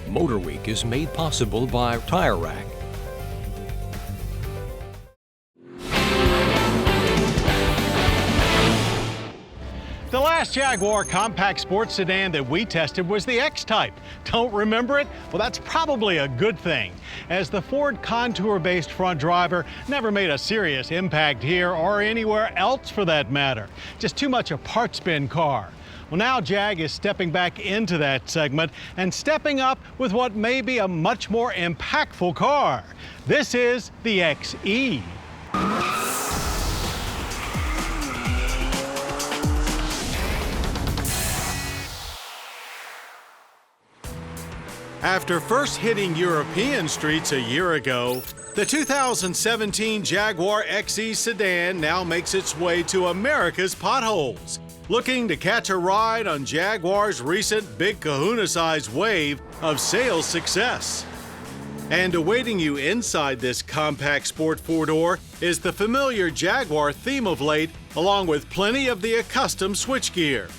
MotorWeek is made possible by Tire Rack. The last Jaguar compact sports sedan that we tested was the X-Type. Don't remember it? Well, that's probably a good thing, as the Ford Contour-based front driver never made a serious impact here or anywhere else for that matter. Just too much a part-spin car. Well, now Jag is stepping back into that segment and stepping up with what may be a much more impactful car. This is the XE. After first hitting European streets a year ago, the 2017 Jaguar XE sedan now makes its way to America's potholes. Looking to catch a ride on Jaguar's recent Big Kahuna-sized wave of sales success. And awaiting you inside this compact sport four-door is the familiar Jaguar theme of late, along with plenty of the accustomed switchgear.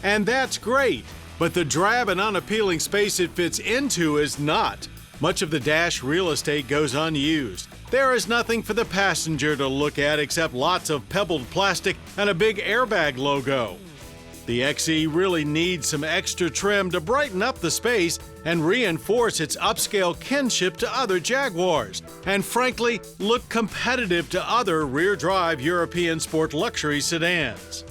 And that's great. But the drab and unappealing space it fits into is not. Much of the dash real estate goes unused. There is nothing for the passenger to look at except lots of pebbled plastic and a big airbag logo. The XE really needs some extra trim to brighten up the space and reinforce its upscale kinship to other Jaguars, and frankly, look competitive to other rear-drive European sport luxury sedans.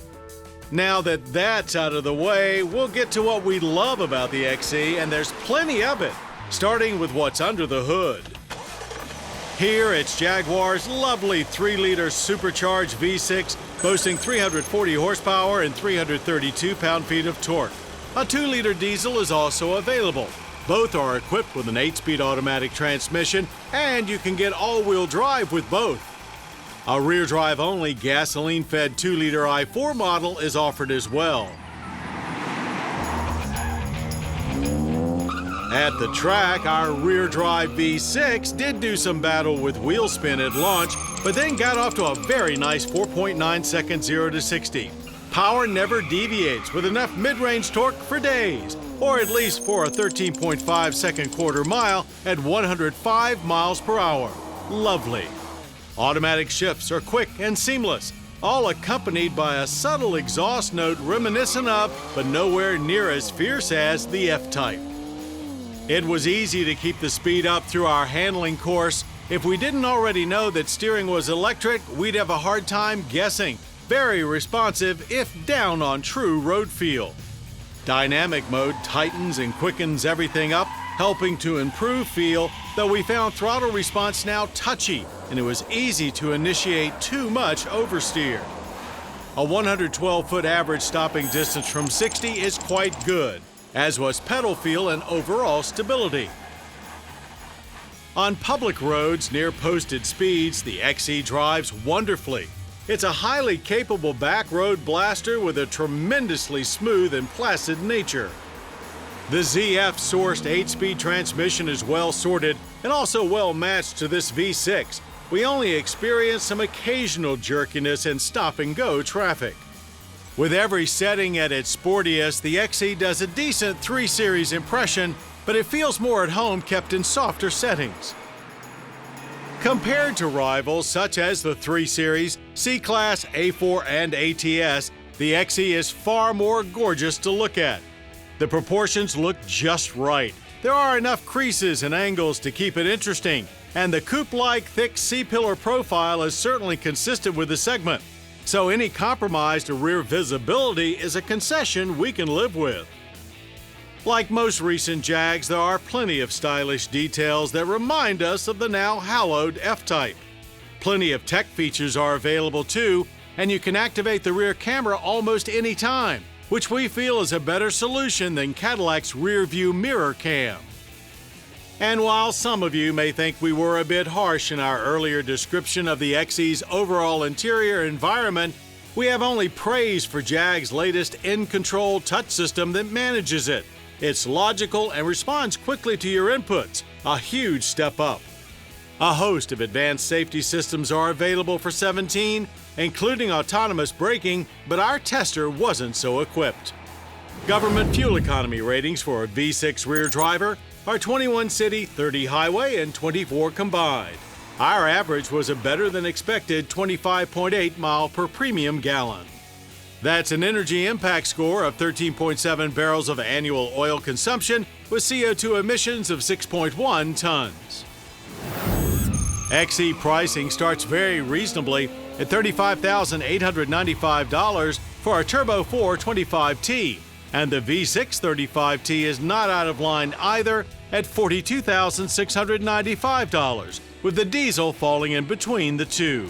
Now that that's out of the way, we'll get to what we love about the XE, and there's plenty of it, starting with what's under the hood. Here, it's Jaguar's lovely 3-liter supercharged V6, boasting 340 horsepower and 332 pound-feet of torque. A 2-liter diesel is also available. Both are equipped with an 8-speed automatic transmission, and you can get all-wheel drive with both. A rear-drive only gasoline-fed 2-liter i4 model is offered as well. At the track, our rear-drive V6 did do some battle with wheel spin at launch, but then got off to a very nice 4.9 second 0 to 60. Power never deviates with enough mid-range torque for days, or at least for a 13.5 second quarter mile at 105 miles per hour. Lovely. Automatic shifts are quick and seamless, all accompanied by a subtle exhaust note reminiscent of, but nowhere near as fierce as, the F-Type. It was easy to keep the speed up through our handling course. If we didn't already know that steering was electric, we'd have a hard time guessing. Very responsive if down on true road feel. Dynamic mode tightens and quickens everything up, helping to improve feel, though we found throttle response now touchy, and it was easy to initiate too much oversteer. A 112-foot average stopping distance from 60 is quite good, as was pedal feel and overall stability. On public roads near posted speeds, the XE drives wonderfully. It's a highly capable back road blaster with a tremendously smooth and placid nature. The ZF-sourced 8-speed transmission is well sorted and also well matched to this V6. We only experience some occasional jerkiness in stop-and-go traffic. With every setting at its sportiest, the XE does a decent 3 Series impression, but it feels more at home kept in softer settings. Compared to rivals such as the 3 Series, C-Class, A4, and ATS, the XE is far more gorgeous to look at. The proportions look just right. There are enough creases and angles to keep it interesting, and the coupe-like thick C-pillar profile is certainly consistent with the segment. So any compromise to rear visibility is a concession we can live with. Like most recent Jags, there are plenty of stylish details that remind us of the now hallowed F-Type. Plenty of tech features are available too, and you can activate the rear camera almost any time, which we feel is a better solution than Cadillac's rear view mirror cam. And while some of you may think we were a bit harsh in our earlier description of the XE's overall interior environment, we have only praise for Jag's latest in-control touch system that manages it. It's logical and responds quickly to your inputs, a huge step up. A host of advanced safety systems are available for 17, including autonomous braking, but our tester wasn't so equipped. Government fuel economy ratings for a V6 rear driver are 21 city, 30 highway, and 24 combined. Our average was a better than expected 25.8 mile per premium gallon. That's an energy impact score of 13.7 barrels of annual oil consumption with CO2 emissions of 6.1 tons. XE pricing starts very reasonably at $35,895 for a Turbo 4 25T, and the V6 35T is not out of line either at $42,695, with the diesel falling in between the two.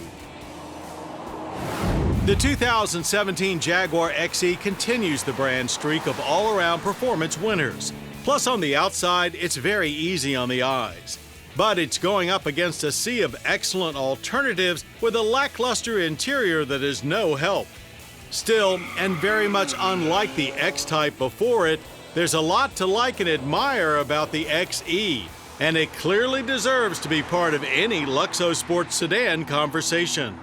The 2017 Jaguar XE continues the brand streak of all-around performance winners. Plus, on the outside, it's very easy on the eyes. But it's going up against a sea of excellent alternatives with a lackluster interior that is no help. Still, and very much unlike the X-Type before it, there's a lot to like and admire about the XE, and it clearly deserves to be part of any Luxo sports sedan conversation.